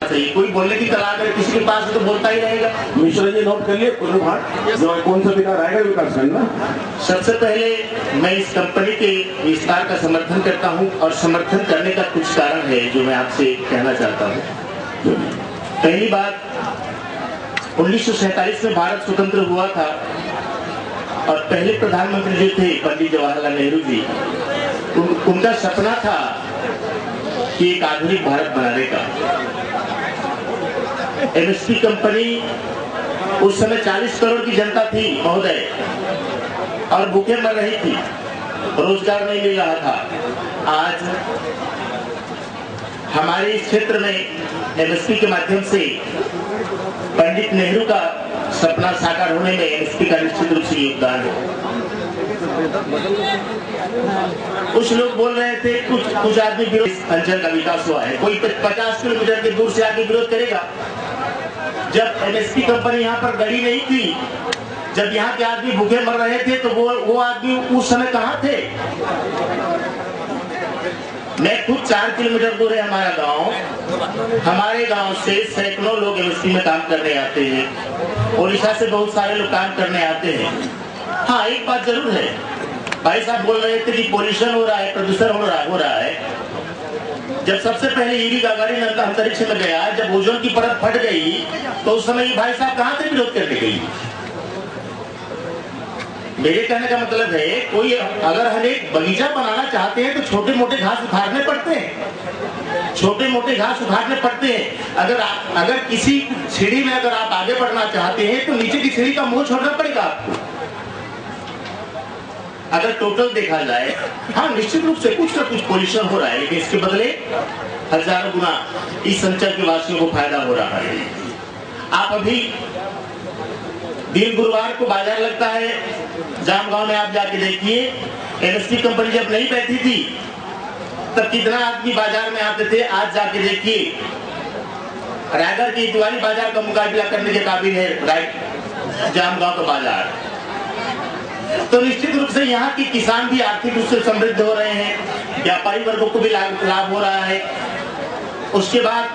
कोई बोलने की कला अगर किसी के पास है तो बोलता ही रहेगा। मिश्रा जी नोट कर लिए जो कौन सा बिना रायगढ़ विकास खंड ना। सबसे पहले मैं इस कंपनी के विस्तार का समर्थन करता हूं और समर्थन करने का कुछ कारण है जो मैं आपसे कहना चाहता हूं। पहली बात, 1947 में भारत स्वतंत्र हुआ था और पहले प्रधानमंत्री जो थे पंडित जवाहरलाल नेहरू जी, उनका सपना था कि एक आधुनिक भारत बनाने का। एमएसपी कंपनी उस समय 40 करोड़ की जनता थी महोदय, और भूखे मर रही थी, रोजगार नहीं मिल रहा था। आज हमारे इस क्षेत्र में एमएसपी के माध्यम से पंडित नेहरू का सपना साकार होने में एमएसपी का निश्चित रूप से योगदान है। कुछ लोग बोल रहे थे, कुछ आदमी विरोध अंचल का विकास हुआ है, कोई 50 किलोमीटर के दूर से आके विरोध करेगा। जब एमएसपी कंपनी यहाँ पर गड़ी नहीं थी, जब यहाँ के आदमी भूखे मर रहे थे, तो वो आदमी उस समय कहाँ थे? मैं खुद 4 किलोमीटर दूर है हमारा गांव। हमारे गांव से सैकड़ों लोग एमएसपी में काम करने आते हैं, ओडिशा से बहुत सारे लोग काम करने आते हैं। हाँ, एक बात जरूर है, भाई साहब बोल रहे थे कि पोल्यूशन हो रहा है, प्रदूषण हो रहा है। जब सबसे पहले यूरी गागारिन अंतरिक्ष में गया, जब ओजोन की परत फट गई, तो उस समय भाई साहब कहाँ थे विरोध करने के लिए? मेरे कहने का मतलब है, कोई अगर हम एक बगीचा बनाना चाहते हैं तो छोटे मोटे घास उखाड़ने पड़ते हैं, छोटे मोटे घास उखाड़ने पड़ते हैं। अगर किसी सीढ़ी में अगर आप आगे बढ़ना चाहते हैं तो नीचे की सीढ़ी का मुंह छोड़ना पड़ेगा आपको। अगर टोटल देखा जाए, हाँ निश्चित रूप से कुछ ना कुछ पोल्यूशन हो रहा है, लेकिन इसके बदले हजारों गुना इस अंचल के वासियों को फायदा हो रहा है। आप अभी दिन गुरुवार को बाजार लगता है जामगांव में, आप जाके देखिए, एमएसपी कंपनी जब नहीं बैठी थी तब कितना आदमी बाजार में आते थे। आज जाके देखिए, रायगढ़ की इतवारी बाजार का मुकाबला करने के काबिल है जामगांव का बाजार। तो निश्चित रूप से यहाँ की किसान भी आर्थिक रूप से समृद्ध हो रहे हैं, व्यापारी वर्गों को भी लाभ हो रहा है। उसके बाद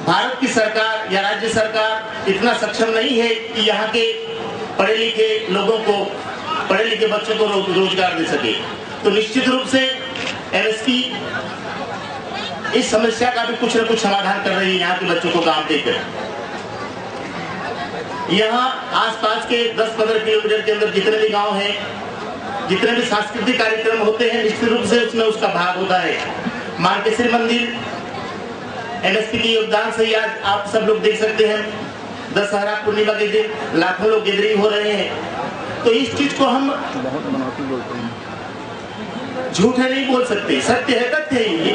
भारत की सरकार या राज्य सरकार इतना सक्षम नहीं है कि यहाँ के पढ़े लिखे लोगों को, पढ़े लिखे बच्चों को रोजगार दे सके। तो निश्चित रूप से एमएसपी इस समस्या का भी कुछ न कुछ समाधान कर रही है यहाँ के बच्चों को काम देकर। यहाँ आसपास के 10-15 किलोमीटर के अंदर जितने भी गांव हैं, जितने भी सांस्कृतिक कार्यक्रम होते हैं, निश्चित रूप से उसमें उसका भाग होता है। मार्केश्वरी मंदिर एमएसपी के योगदान से ही आज आप सब लोग देख सकते हैं, दशहरा पूर्णिमा के दिन लाखों लोग गैदरिंग हो रहे हैं। तो इस चीज को हम झूठ है नहीं बोल सकते, सत्य है, तथ्य है। ये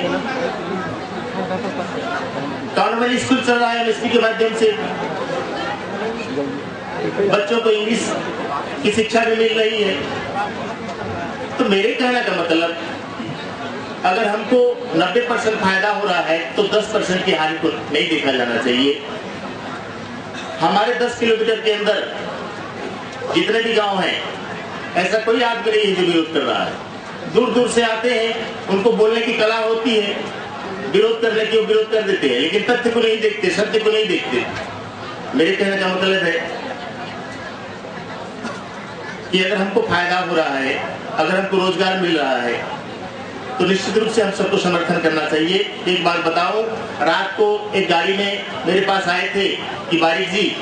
कॉन्वेंट स्कूल चल रहा है एमएसपी के माध्यम से, बच्चों को इंग्लिश की शिक्षा भी मिल रही है। तो मेरे कहने का मतलब, अगर हमको 90% फायदा हो रहा है तो 10% की हानि को नहीं देखा जाना चाहिए। हमारे 10 किलोमीटर के अंदर जितने भी गांव हैं, ऐसा कोई आदमी नहीं है जो विरोध कर रहा है। दूर दूर से आते हैं, उनको बोलने की कला होती है, विरोध करने की वो विरोध कर देते हैं, लेकिन तथ्य को नहीं देखते, सत्य को नहीं देखते। मेरे कहने का मतलब है कि अगर हमको फायदा हो रहा है, अगर हमको रोजगार मिल रहा है, तो निश्चित रूप से हम सबको समर्थन करना चाहिए। एक बात बताऊं, रात को एक गाड़ी में मेरे पास आए थे कि बारिक जी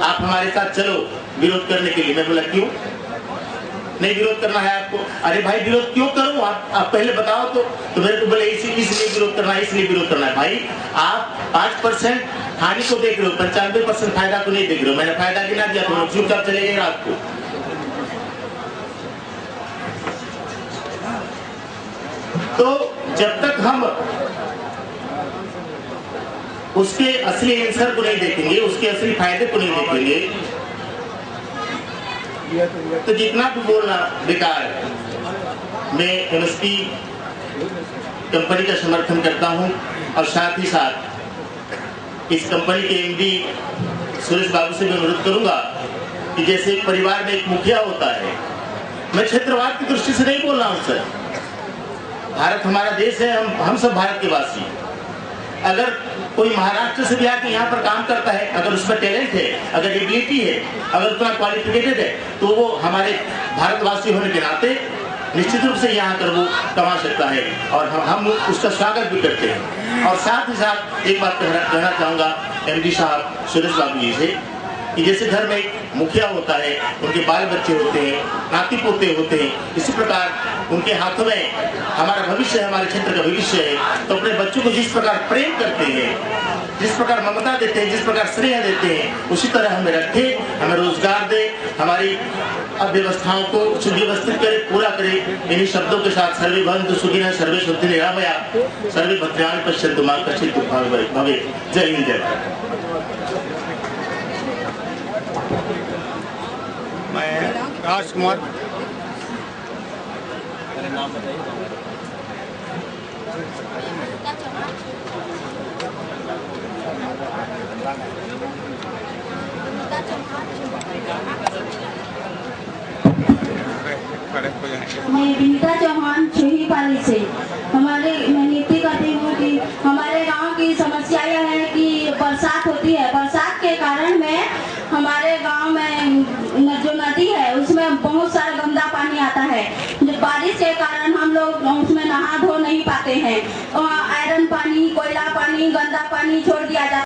आप हमारे साथ चलो विरोध करने के लिए। मैं बोला क्यों नहीं विरोध करना है आपको? अरे भाई विरोध क्यों करूं, आप पहले बताओ। तो मेरे को बोले इसलिए विरोध करना है, इसलिए विरोध करना है। भाई आप 5% हानि को देख रहे हो, 95% फायदा को नहीं देख रहे हो। मैंने फायदा गिना दिया, तो चुपचाप चले गए रात को। तो जब तक हम उसके असली आंसर को नहीं देखेंगे, उसके असली फायदे को नहीं देखेंगे, तो जितना भी बोलना बेकार है। मैं एमएसपी कंपनी का समर्थन करता हूं और साथ ही साथ इस कंपनी के एमडी सुरेश बाबू से भी अनुरोध करूंगा कि जैसे एक परिवार में एक मुखिया होता है, मैं क्षेत्रवाद की दृष्टि से नहीं बोल रहा हूं सर, भारत हमारा देश है, हम सब भारत के वासी। अगर कोई महाराष्ट्र से भी आके यहाँ पर काम करता है, अगर उसमें टैलेंट है, अगर एबिलिटी है, अगर उतना क्वालिफिकेटेड है, तो वो हमारे भारतवासी होने के नाते निश्चित रूप से यहाँ कर वो कमा सकता है और हम उसका स्वागत भी करते हैं। और साथ ही साथ एक बात कहना चाहूँगा एमडी साहब सुरेश बाबू जी से कि जैसे घर में एक मुखिया होता है, उनके बाल बच्चे होते हैं, नाती पोते होते हैं, इसी प्रकार उनके हाथों में हमारा भविष्य है, हमारे क्षेत्र का भविष्य है। तो अपने बच्चों को जिस प्रकार प्रेम करते हैं, जिस प्रकार ममता देते हैं, जिस प्रकार स्नेह देते हैं, उसी तरह हमें रखे, हमें रोजगार दे, हमारी अव्यवस्थाओं को सुव्यवस्थित करे, पूरा करे। इन्हीं शब्दों के साथ सर्वे भवन्तु सुखिनः सर्वे सन्तु निरामयाः सर्वे भद्राणि पश्यन्तु मा कश्चित् दुःखं भवेत्। जय हिंद, जय भारत। मैं राजकुमार, नाम बताइए। मैं विनीता चौहान छुहीपाली से। मैं नियुक्ति करती हूँ कि हमारे गांव की समस्या यह है कि बरसात होती है, बरसात के कारण में हमारे गांव में जो नदी है उसमें बहुत सारा गंदा पानी आता है। जब बारिश के कारण हम लोग उसमें नहा धो नहीं पाते हैं, आयरन पानी, कोयला पानी, गंदा पानी छोड़ दिया जाता है।